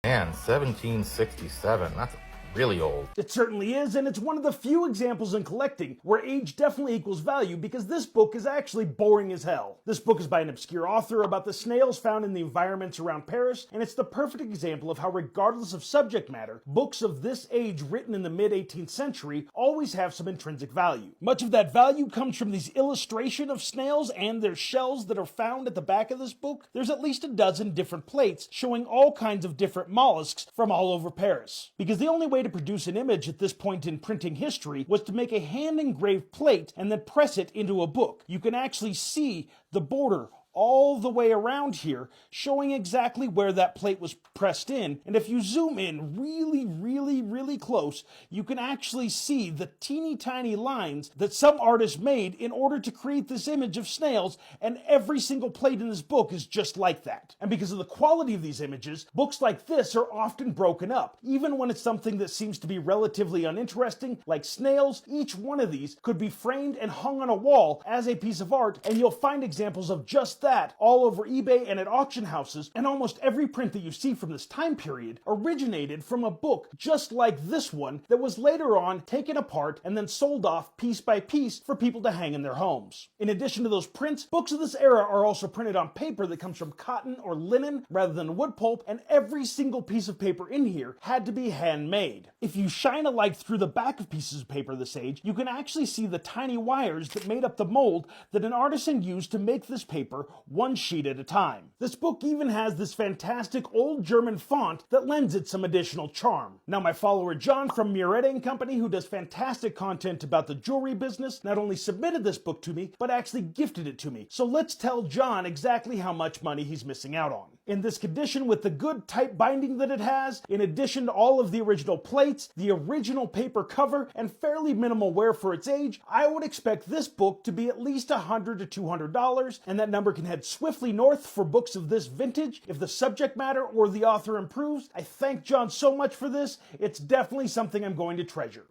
Man, 1767. That's really old. It certainly is, and it's one of the few examples in collecting where age definitely equals value because this book is actually boring as hell. This book is by an obscure author about the snails found in the environments around Paris, and it's the perfect example of how, regardless of subject matter, books of this age written in the mid-18th century always have some intrinsic value. Much of that value comes from these illustrations of snails and their shells that are found at the back of this book. There's at least a dozen different plates showing all kinds of different mollusks from all over Paris. Because the only way to produce an image at this point in printing history was to make a hand-engraved plate and then press it into a book. You can actually see the border all the way around here, showing exactly where that plate was pressed in. And if you zoom in really close, you can actually see the teeny tiny lines that some artist made in order to create this image of snails, and every single plate in this book is just like that. And because of the quality of these images, books like this are often broken up. Even when it's something that seems to be relatively uninteresting, like snails, each one of these could be framed and hung on a wall as a piece of art, and you'll find examples of just that all over eBay and at auction houses. And almost every print that you see from this time period originated from a book just like this one that was later on taken apart and then sold off piece by piece for people to hang in their homes. In addition to those prints, books of this era are also printed on paper that comes from cotton or linen rather than wood pulp, and every single piece of paper in here had to be handmade. If you shine a light through the back of pieces of paper this age, you can actually see the tiny wires that made up the mold that an artisan used to make this paper one sheet at a time. This book even has this fantastic old German font that lends it some additional charm. Now, my follower John from Mureta & Company, who does fantastic content about the jewelry business, not only submitted this book to me, but actually gifted it to me. So let's tell John exactly how much money he's missing out on. In this condition, with the good tight binding that it has, in addition to all of the original plates, the original paper cover, and fairly minimal wear for its age, I would expect this book to be at least $100 to $200, and that number can head swiftly north for books of this vintage if the subject matter or the author improves. I thank John so much for this. It's definitely something I'm going to treasure.